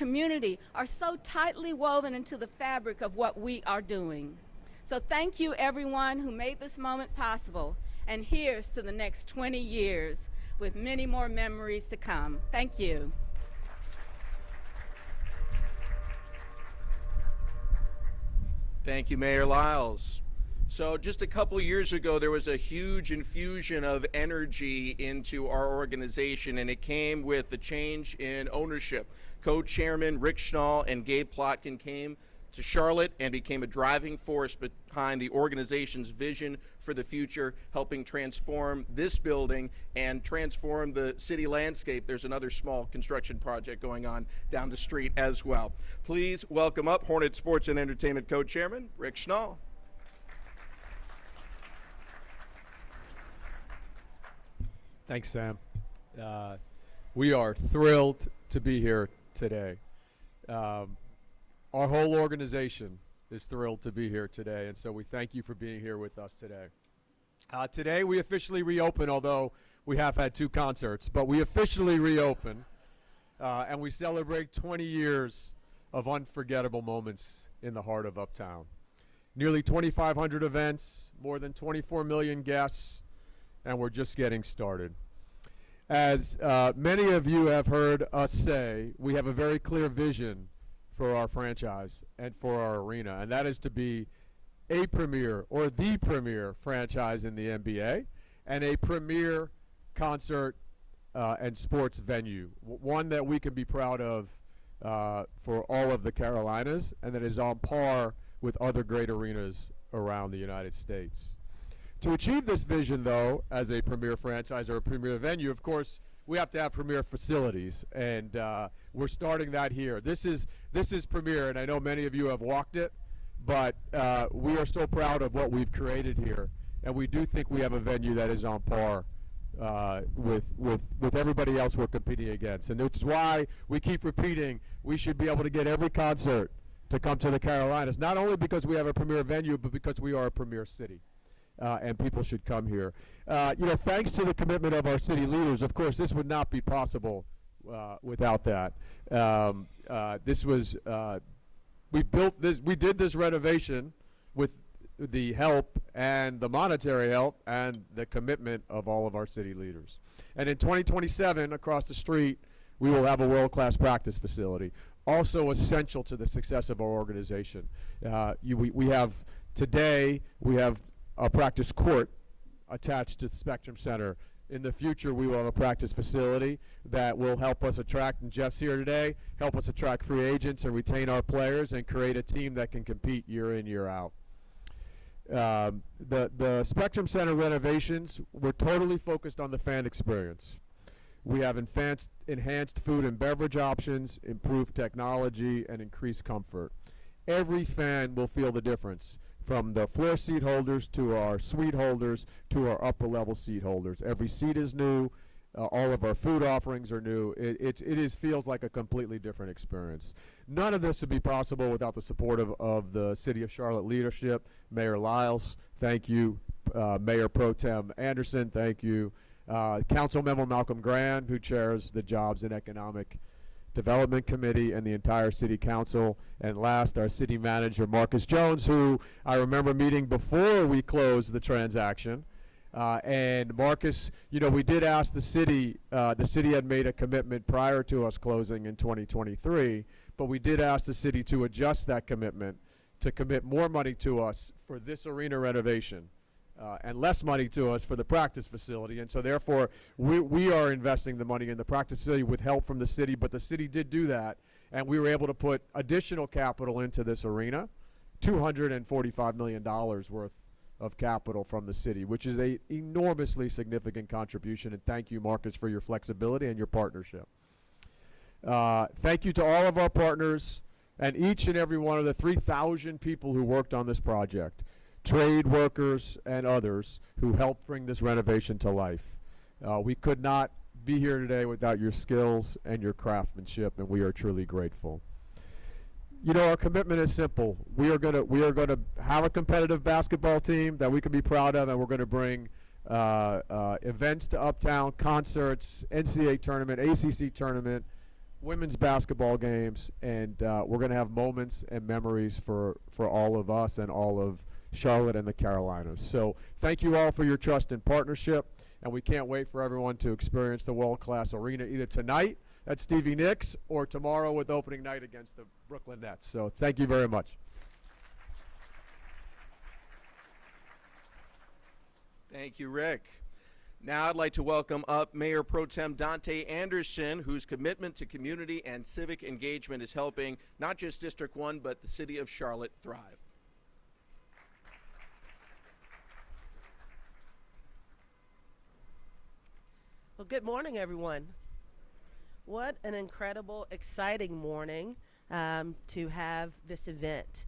community are so tightly woven into the fabric of what we are doing. So thank you, everyone who made this moment possible, and here's to the next 20 years with many more memories to come. Thank you. Thank you, Mayor Lyles. So just a couple years ago, there was a huge infusion of energy into our organization, and it came with the change in ownership. Co-chairman Rick Schnall and Gabe Plotkin came to Charlotte and became a driving force behind the organization's vision for the future, helping transform this building and transform the city landscape. There's another small construction project going on down the street as well. Please welcome up Hornet Sports and Entertainment co-chairman Rick Schnall. Thanks, Sam. We are thrilled to be here today. Our whole organization is thrilled to be here today, and so we thank you for being here with us today. Today we officially reopen, although we have had 2 concerts, but we officially reopen, and we celebrate 20 years of unforgettable moments in the heart of Uptown. Nearly 2,500 events, more than 24 million guests, and we're just getting started. As many of you have heard us say, we have a very clear vision for our franchise and for our arena, and that is to be a premier or the premier franchise in the NBA and a premier concert and sports venue, one that we can be proud of for all of the Carolinas and that is on par with other great arenas around the United States. To achieve this vision, though, as a premier franchise or a premier venue, of course, we have to have premier facilities, and we're starting that here. This is premier, and I know many of you have walked it, but we are so proud of what we've created here, and we do think we have a venue that is on par with everybody else we're competing against. And it's why we keep repeating we should be able to get every concert to come to the Carolinas, not only because we have a premier venue, but because we are a premier city. And people should come here. Thanks to the commitment of our city leaders, of course, this would not be possible without that. We did this renovation with the help and the monetary help and the commitment of all of our city leaders. And in 2027, across the street, we will have a world-class practice facility, also essential to the success of our organization. We have a practice court attached to the Spectrum Center. In the future, we will have a practice facility that will help us attract, and Jeff's here today, help us attract free agents and retain our players and create a team that can compete year in, year out. The Spectrum Center renovations were totally focused on the fan experience. We have enhanced food and beverage options, improved technology, and increased comfort. Every fan will feel the difference, from the floor seat holders to our suite holders to our upper level seat holders. Every seat is new. All of our food offerings are new. It feels like a completely different experience. None of this would be possible without the support of the City of Charlotte leadership. Mayor Lyles, thank you. Mayor Pro Tem Anderson, thank you. Council Member Malcolm Grand, who chairs the Jobs and Economic Development Committee, and the entire City Council. And last, our City Manager, Marcus Jones, who I remember meeting before we closed the transaction. And Marcus, we did ask the city had made a commitment prior to us closing in 2023, but we did ask the city to adjust that commitment to commit more money to us for this arena renovation. And less money to us for the practice facility. And so therefore, we are investing the money in the practice facility with help from the city, but the city did do that, and we were able to put additional capital into this arena, $245 million worth of capital from the city, which is an enormously significant contribution, and thank you, Marcus, for your flexibility and your partnership. Thank you to all of our partners and each and every one of the 3,000 people who worked on this project. Trade workers and others who helped bring this renovation to life. We could not be here today without your skills and your craftsmanship, and we are truly grateful. Our commitment is simple. We are going to have a competitive basketball team that we can be proud of, and we're going to bring events to Uptown, concerts, NCAA tournament, ACC tournament, women's basketball games, and we're going to have moments and memories for all of us and all of Charlotte and the Carolinas. So thank you all for your trust and partnership, and we can't wait for everyone to experience the world-class arena either tonight at Stevie Nicks or tomorrow with opening night against the Brooklyn Nets. So thank you very much. Thank you, Rick. Now I'd like to welcome up Mayor Pro Tem Dante Anderson, whose commitment to community and civic engagement is helping not just District 1, but the city of Charlotte thrive. Well, good morning, everyone. What an incredible, exciting morning to have this event.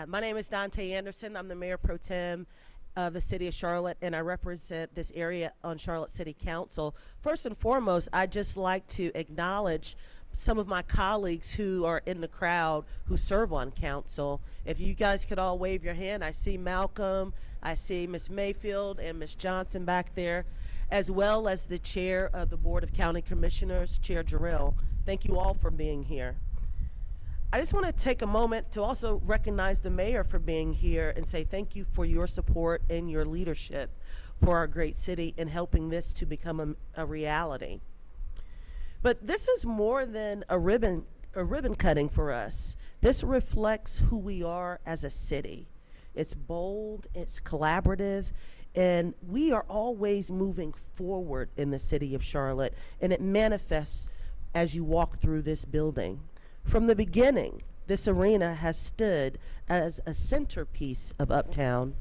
My name is Dante Anderson. I'm the Mayor Pro Tem of the City of Charlotte, and I represent this area on Charlotte City Council. First and foremost, I'd just like to acknowledge some of my colleagues who are in the crowd who serve on council. If you guys could all wave your hand. I see Malcolm, I see Miss Mayfield and Miss Johnson back there, as well as the chair of the Board of County Commissioners, Chair Jarrell. Thank you all for being here. I just want to take a moment to also recognize the mayor for being here and say thank you for your support and your leadership for our great city in helping this to become a reality. But this is more than a ribbon cutting for us. This reflects who we are as a city. It's bold, it's collaborative, and we are always moving forward in the city of Charlotte, and it manifests as you walk through this building. From the beginning, this arena has stood as a centerpiece of Uptown.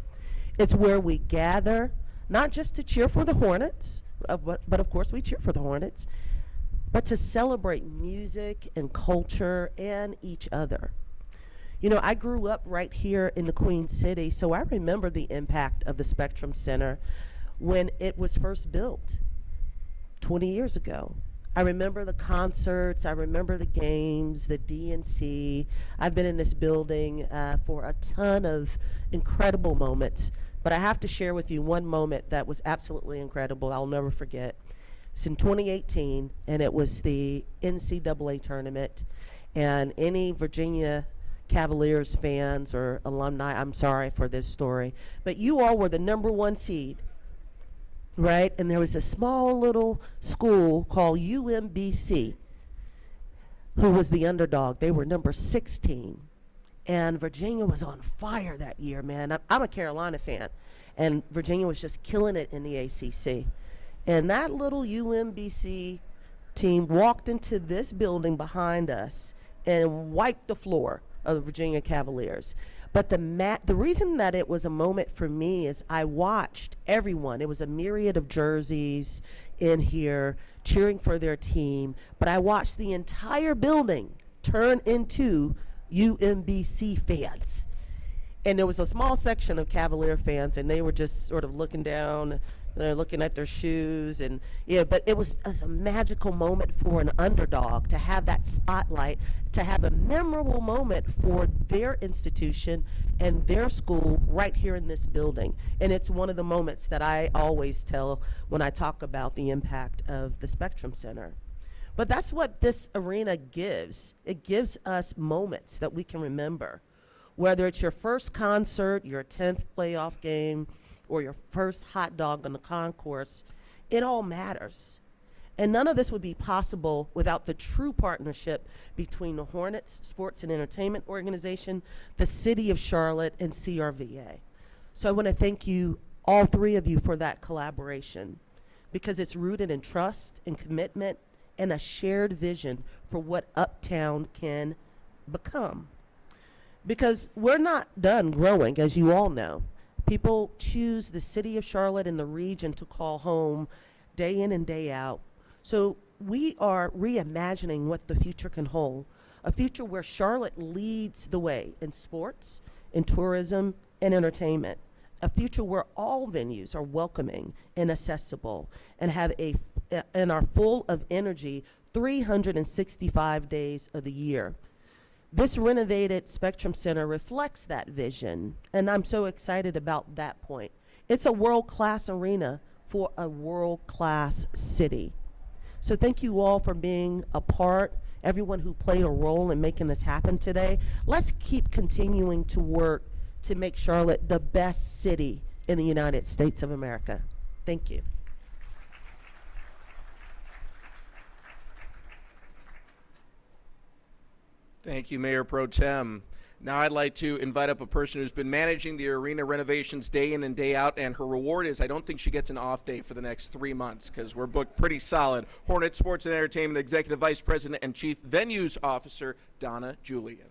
It's where we gather, not just to cheer for the Hornets, but of course we cheer for the Hornets, but to celebrate music and culture and each other. You know, I grew up right here in the Queen City, so I remember the impact of the Spectrum Center when it was first built 20 years ago. I remember the concerts, I remember the games, the DNC. I've been in this building for a ton of incredible moments, but I have to share with you one moment that was absolutely incredible, I'll never forget. It's in 2018, and it was the NCAA tournament, and any Virginia Cavaliers fans or alumni, I'm sorry for this story, but you all were the #1 seed. Right? And there was a small little school called UMBC who was the underdog. They were number 16. And Virginia was on fire that year, man. I'm a Carolina fan. And Virginia was just killing it in the ACC. And that little UMBC team walked into this building behind us and wiped the floor of the Virginia Cavaliers. But the reason that it was a moment for me is I watched everyone. It was a myriad of jerseys in here cheering for their team. But I watched the entire building turn into UMBC fans. And there was a small section of Cavalier fans, and they were just sort of looking down. They're looking at their shoes, and yeah, but it was a magical moment for an underdog to have that spotlight, to have a memorable moment for their institution and their school right here in this building. And it's one of the moments that I always tell when I talk about the impact of the Spectrum Center. But that's what this arena gives. It gives us moments that we can remember. Whether it's your first concert, your 10th playoff game, or your first hot dog on the concourse, it all matters. And none of this would be possible without the true partnership between the Hornets Sports and Entertainment Organization, the City of Charlotte, and CRVA. So I want to thank you, all three of you, for that collaboration, because it's rooted in trust and commitment and a shared vision for what Uptown can become. Because we're not done growing, as you all know. People choose the city of Charlotte and the region to call home day in and day out. So we are reimagining what the future can hold, a future where Charlotte leads the way in sports, in tourism, and entertainment, a future where all venues are welcoming and accessible and and are full of energy 365 days of the year. This renovated Spectrum Center reflects that vision, and I'm so excited about that point. It's a world-class arena for a world-class city. So thank you all for being a part everyone who played a role in making this happen today. Let's keep continuing to work to make Charlotte the best city in the United States of America. Thank you. Thank you, Mayor Pro Tem. Now I'd like to invite up a person who's been managing the arena renovations day in and day out, and her reward is I don't think she gets an off day for the next 3 months because we're booked pretty solid. Hornets Sports and Entertainment Executive Vice President and Chief Venues Officer, Donna Julian.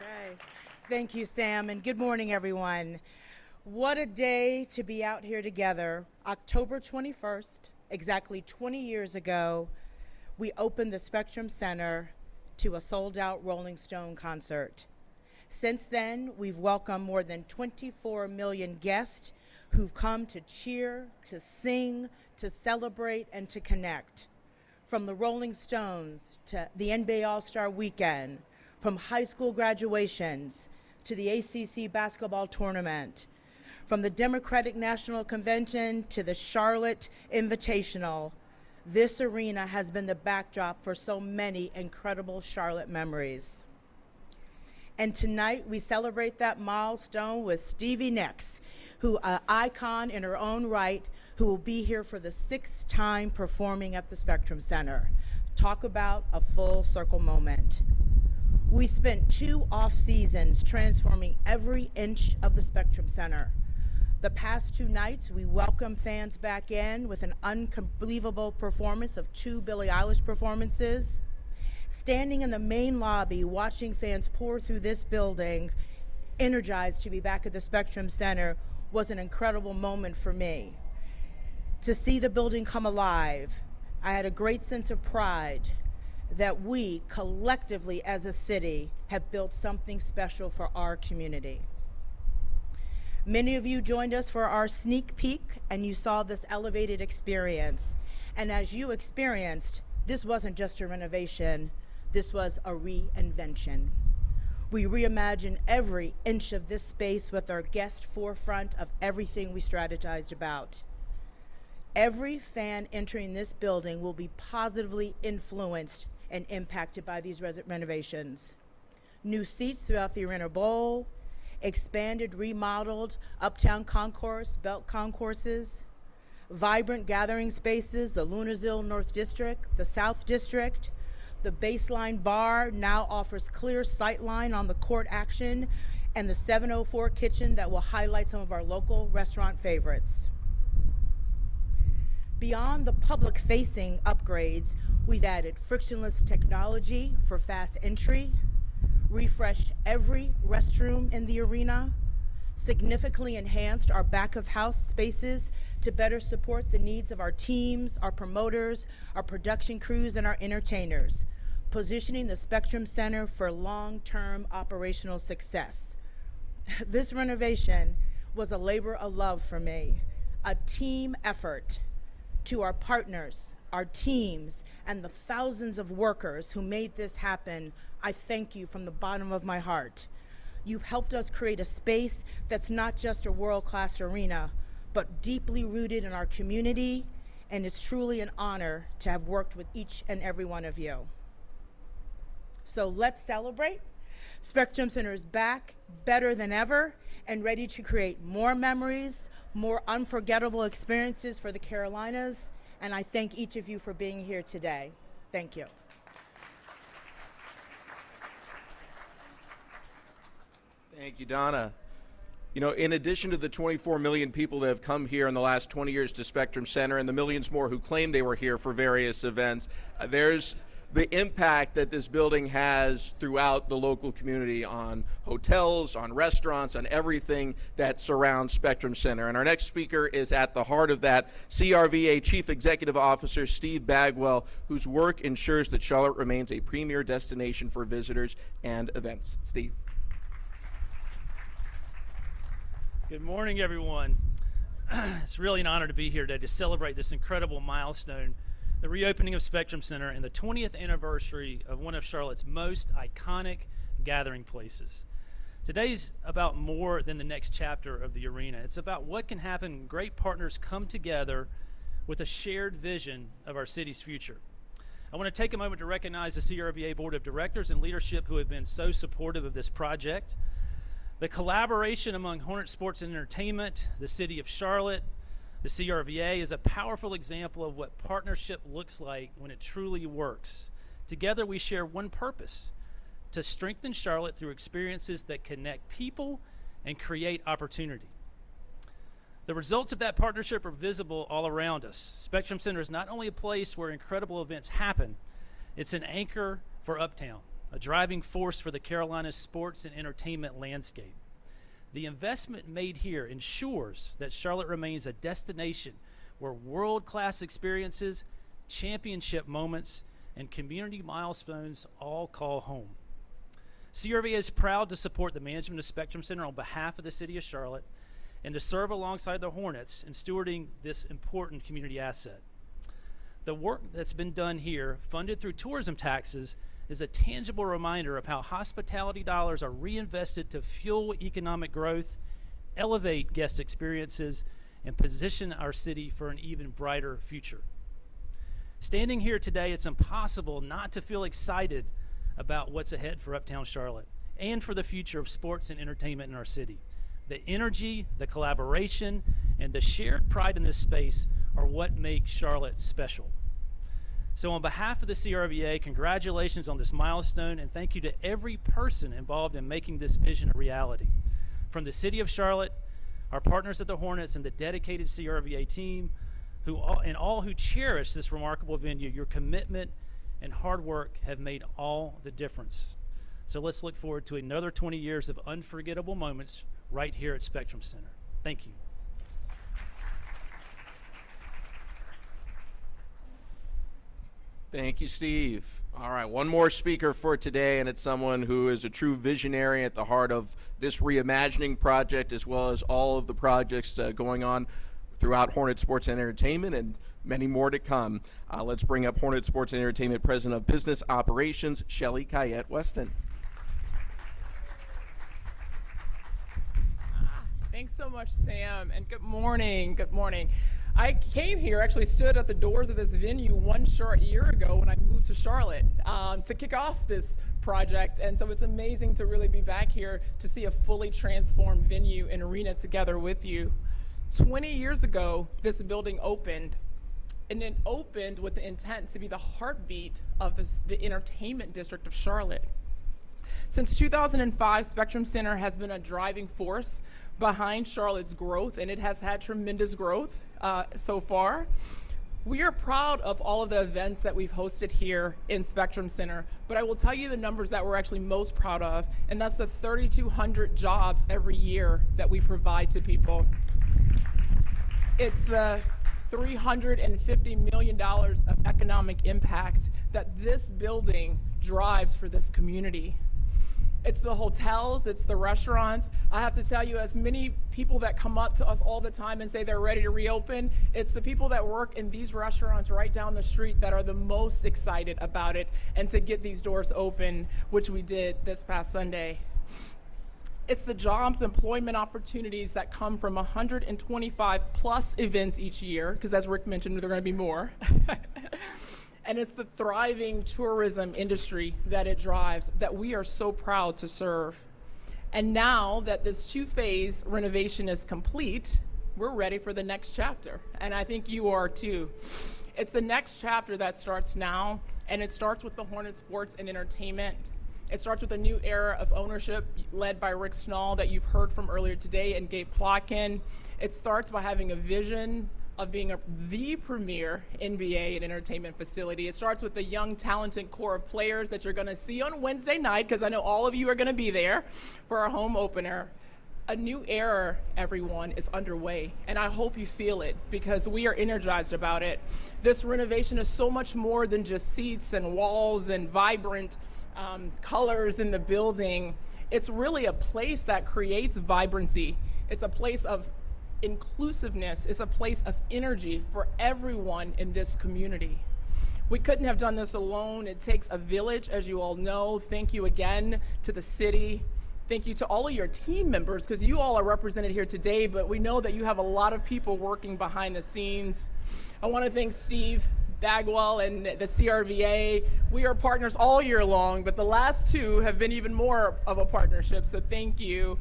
Okay. Thank you, Sam, and good morning, everyone. What a day to be out here together. October 21st, exactly 20 years ago, we opened the Spectrum Center to a sold-out Rolling Stone concert. Since then, we've welcomed more than 24 million guests who've come to cheer, to sing, to celebrate, and to connect. From the Rolling Stones to the NBA All-Star Weekend, from high school graduations to the ACC basketball tournament, from the Democratic National Convention to the Charlotte Invitational, this arena has been the backdrop for so many incredible Charlotte memories. And tonight we celebrate that milestone with Stevie Nicks, who an icon in her own right, who will be here for the 6th time performing at the Spectrum Center. Talk about a full circle moment. We spent 2 off seasons transforming every inch of the Spectrum Center. The past 2 nights, we welcomed fans back in with an unbelievable performance of 2 Billie Eilish performances. Standing in the main lobby, watching fans pour through this building, energized to be back at the Spectrum Center, was an incredible moment for me. To see the building come alive, I had a great sense of pride that we, collectively as a city, have built something special for our community. Many of you joined us for our sneak peek, and you saw this elevated experience. And as you experienced, this wasn't just a renovation, this was a reinvention. We reimagined every inch of this space with our guest forefront of everything we strategized about. Every fan entering this building will be positively influenced and impacted by these renovations. New seats throughout the Arena Bowl, expanded, remodeled Uptown Concourse, Belt Concourses, vibrant gathering spaces, the Lunenville North District, the South District. The Baseline Bar now offers clear sightline on the court action, and the 704 kitchen that will highlight some of our local restaurant favorites. Beyond the public-facing upgrades, we've added frictionless technology for fast entry, refreshed every restroom in the arena, significantly enhanced our back-of-house spaces to better support the needs of our teams, our promoters, our production crews, and our entertainers, positioning the Spectrum Center for long-term operational success. This renovation was a labor of love for me, a team effort. To our partners, our teams, and the thousands of workers who made this happen, I thank you from the bottom of my heart. You've helped us create a space that's not just a world-class arena, but deeply rooted in our community, and it's truly an honor to have worked with each and every one of you. So let's celebrate. Spectrum Center is back, better than ever, and ready to create more memories, more unforgettable experiences for the Carolinas, and I thank each of you for being here today. Thank you. Thank you, Donna. You know, in addition to the 24 million people that have come here in the last 20 years to Spectrum Center and the millions more who claim they were here for various events, there's the impact that this building has throughout the local community on hotels, on restaurants, on everything that surrounds Spectrum Center. And our next speaker is at the heart of that, CRVA Chief Executive Officer Steve Bagwell, whose work ensures that Charlotte remains a premier destination for visitors and events. Steve. Good morning, everyone. It's really an honor to be here today to celebrate this incredible milestone, the reopening of Spectrum Center and the 20th anniversary of one of Charlotte's most iconic gathering places. Today's about more than the next chapter of the arena. It's about what can happen when great partners come together with a shared vision of our city's future. I want to take a moment to recognize the CRVA Board of Directors and leadership who have been so supportive of this project. The collaboration among Hornet Sports and Entertainment, the City of Charlotte, the CRVA is a powerful example of what partnership looks like when it truly works. Together we share one purpose: to strengthen Charlotte through experiences that connect people and create opportunity. The results of that partnership are visible all around us. Spectrum Center is not only a place where incredible events happen, it's an anchor for Uptown, a driving force for the Carolinas sports and entertainment landscape. The investment made here ensures that Charlotte remains a destination where world-class experiences, championship moments, and community milestones all call home. CRVA is proud to support the management of Spectrum Center on behalf of the City of Charlotte and to serve alongside the Hornets in stewarding this important community asset. The work that's been done here, funded through tourism taxes, is a tangible reminder of how hospitality dollars are reinvested to fuel economic growth, elevate guest experiences, and position our city for an even brighter future. Standing here today, it's impossible not to feel excited about what's ahead for Uptown Charlotte and for the future of sports and entertainment in our city. The energy, the collaboration, and the shared pride in this space are what make Charlotte special. So on behalf of the CRVA, congratulations on this milestone, and thank you to every person involved in making this vision a reality. From the City of Charlotte, our partners at the Hornets, and the dedicated CRVA team, all who cherish this remarkable venue, your commitment and hard work have made all the difference. So let's look forward to another 20 years of unforgettable moments right here at Spectrum Center. Thank you. Thank you, Steve. All right, one more speaker for today, and it's someone who is a true visionary at the heart of this reimagining project, as well as all of the projects going on throughout Hornet Sports and Entertainment, and many more to come. Let's bring up Hornet Sports and Entertainment President of Business Operations, Shelly Kayette Weston. Thanks so much, Sam, and good morning. Good morning. I came here, actually stood at the doors of this venue one short year ago when I moved to Charlotte to kick off this project, and so it's amazing to really be back here to see a fully transformed venue and arena together with you. 20 years ago, this building opened, and it opened with the intent to be the heartbeat of the entertainment district of Charlotte. Since 2005, Spectrum Center has been a driving force behind Charlotte's growth, and it has had tremendous growth so far. We are proud of all of the events that we've hosted here in Spectrum Center, but I will tell you the numbers that we're actually most proud of, and that's the 3,200 jobs every year that we provide to people. It's the $350 million of economic impact that this building drives for this community. It's the hotels, it's the restaurants. I have to tell you, as many people that come up to us all the time and say they're ready to reopen, it's the people that work in these restaurants right down the street that are the most excited about it and to get these doors open, which we did this past Sunday. It's the jobs, employment opportunities that come from 125 plus events each year, because as Rick mentioned, there are going to be more. And it's the thriving tourism industry that it drives that we are so proud to serve. And now that this two-phase renovation is complete, we're ready for the next chapter. And I think you are too. It's the next chapter that starts now, and it starts with the Hornet Sports and Entertainment. It starts with a new era of ownership led by Rick Schnall that you've heard from earlier today, and Gabe Plotkin. It starts by having a vision of being the premier NBA and entertainment facility. It starts with the young, talented core of players that you're going to see on Wednesday night, because I know all of you are going to be there for our home opener. A new era, everyone, is underway, and I hope you feel it, because we are energized about it. This renovation is so much more than just seats and walls and vibrant colors in the building. It's really a place that creates vibrancy. It's a place of inclusiveness. It's a place of energy for everyone in this community. We couldn't have done this alone. It takes a village, as you all know. Thank you again to the city. Thank you to all of your team members, because you all are represented here today, but we know that you have a lot of people working behind the scenes. I want to thank Steve Bagwell and the CRVA. We are partners all year long, but the last two have been even more of a partnership, so thank you.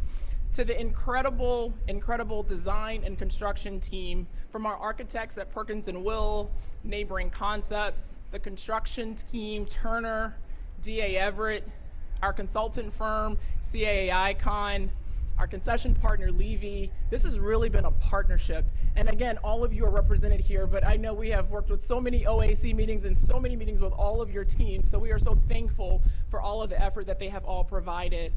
To the incredible design and construction team, from our architects at Perkins & Will, Neighboring Concepts, the construction team, Turner, D.A. Everett, our consultant firm, CAA Icon, our concession partner, Levy. This has really been a partnership. And again, all of you are represented here, but I know we have worked with so many OAC meetings and so many meetings with all of your teams, so we are so thankful for all of the effort that they have all provided.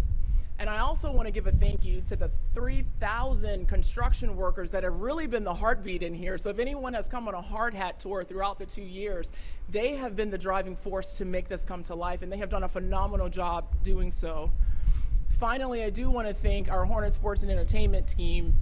And I also want to give a thank you to the 3,000 construction workers that have really been the heartbeat in here. So if anyone has come on a hard hat tour throughout the 2 years, they have been the driving force to make this come to life, and they have done a phenomenal job doing so. Finally, I do want to thank our Hornet Sports and Entertainment team,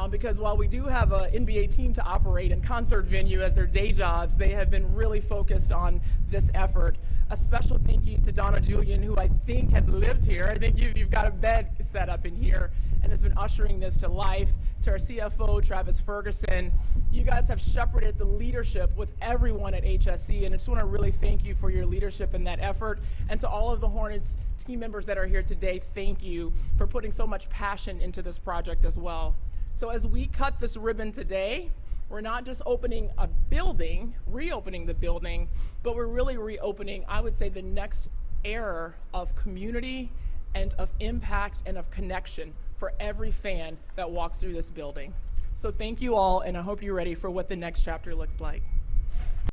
because while we do have an NBA team to operate and concert venue as their day jobs, they have been really focused on this effort. A special thank you to Donna Julian, who I think has lived here. I think you've got a bed set up in here and has been ushering this to life. To our CFO, Travis Ferguson. You guys have shepherded the leadership with everyone at HSC, and I just want to really thank you for your leadership in that effort. And to all of the Hornets team members that are here today, thank you for putting so much passion into this project as well. So as we cut this ribbon today, we're not just opening a building, reopening the building, but we're really reopening, I would say, the next era of community and of impact and of connection for every fan that walks through this building. So thank you all, and I hope you're ready for what the next chapter looks like.